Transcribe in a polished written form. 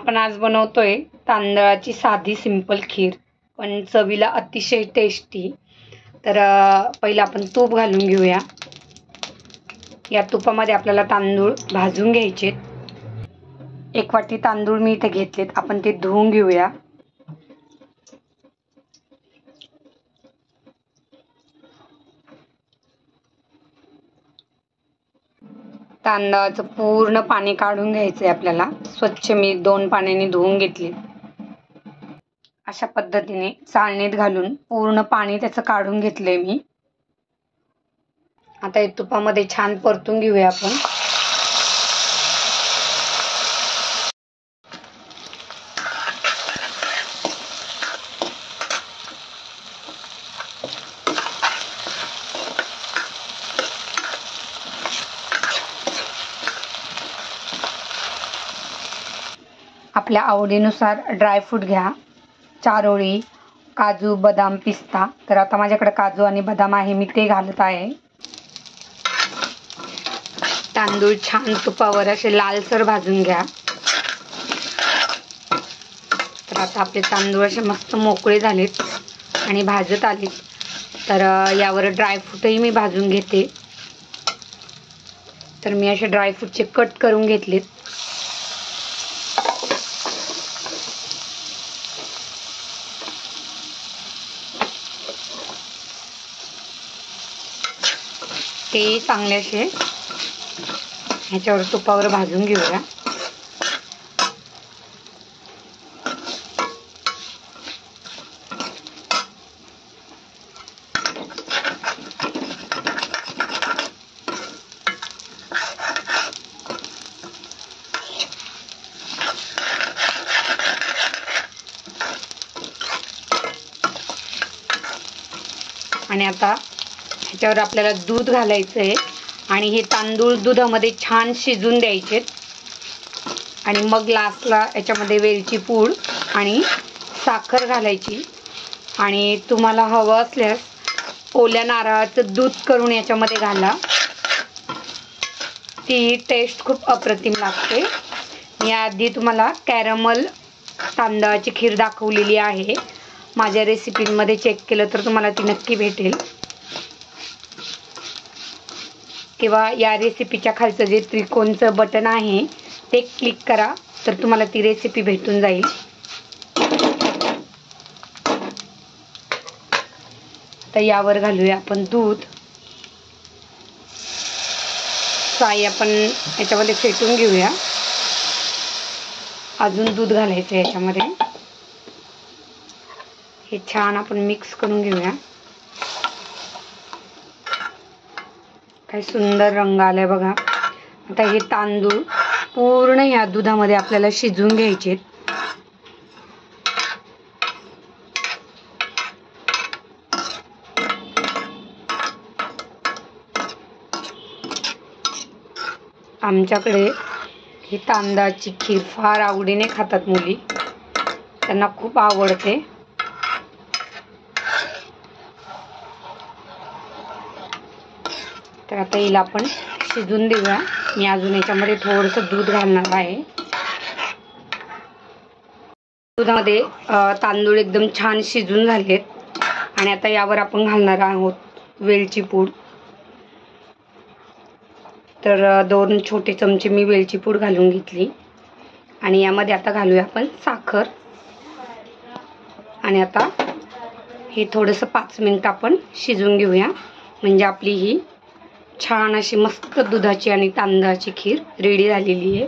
आपण आज बनवतोय तांदळाची साधी सिंपल खीर, पण चवीला अतिशय टेस्टी। तर पहिला आपण तूप घालून घेऊया। या तुपामध्ये आपल्याला तांदूळ भाजून घ्यायचे। एक वाटी तांदूळ मी इथे घेतलेत, आपण ते धुवून घेऊया। तांदळाचं पूर्ण पाणी काढून घ्यायचंय आपल्याला। स्वच्छ मी 2 पाण्याने धुवून घेतले। अशा पद्धतीने चाळणीत घालून पूर्ण पाणी त्याचं काढून घेतलंय मी। आता हे तुपामध्ये छान परतून घेऊया आपण। आपल्या आवडीनुसार ड्रायफ्रूट घ्या, चारोळी, काजू, बदाम, पिस्ता। तर आता माझ्याकडे काजू आणि बदाम आहे, मी ते घालत आहे। तांदूळ छान तुपावर असे लालसर भाजून घ्या। तर आता आपले तांदूळ असे मस्त मोकळे झालेत आणि भाजत आलेत। तर यावर ड्रायफ्रूटही मी भाजून घेते। तर मी असे ड्रायफ्रूटचे कट करून घेतलेत। ते चांगले असे ह्याच्यावर तुपावर भाजून घेऊया। आणि आता ह्याच्यावर आपल्याला दूध घालायचं आहे आणि हे तांदूळ दुधामध्ये छान शिजून द्यायचे। आणि मग लास्टला याच्यामध्ये वेलची पूड आणि साखर घालायची। आणि तुम्हाला हवं असल्यास ओल्या नारळाचं दूध करून याच्यामध्ये घाला, ती टेस्ट खूप अप्रतिम लागते। मी आधी तुम्हाला कॅरमल तांदळाची खीर दाखवलेली आहे, माझ्या रेसिपीमध्ये चेक केलं तर तुम्हाला ती नक्की भेटेल। किंवा या रेसिपीच्या खालचं जे त्रिकोणचं बटन आहे ते क्लिक करा, तर तुम्हाला ती रेसिपी भेटून जाईल। आता यावर घालूया आपण दूध। साई आपण याच्यामध्ये फेटून घेऊया। अजून दूध घालायचं आहे याच्यामध्ये। हे छान आपण मिक्स करून घेऊया। काय सुंदर रंग आलाय बघा। आता हे तांदूळ पूर्ण या दुधामध्ये आपल्याला शिजवून घ्यायचे। आमच्याकडे ही तांदळाची खीर फार आवडीने खातात मुली, त्यांना खूप आवडते। तर आता हिला आपण शिजून देऊया। मी अजून याच्यामध्ये थोडंसं दूध घालणार आहे। दुधामध्ये तांदूळ एकदम छान शिजून झालेत आणि आता यावर आपण घालणार आहोत वेलची पूड। तर 2 छोटे चमचे मी वेलची पूड घालून घेतली। आणि यामध्ये आता घालूया आपण साखर। आणि आता हे थोडंसं 5 मिनिट आपण शिजून घेऊया, म्हणजे आपली ही छान अशी मस्त दुधाची आणि तांदळाची खीर रेडी झालेली आहे।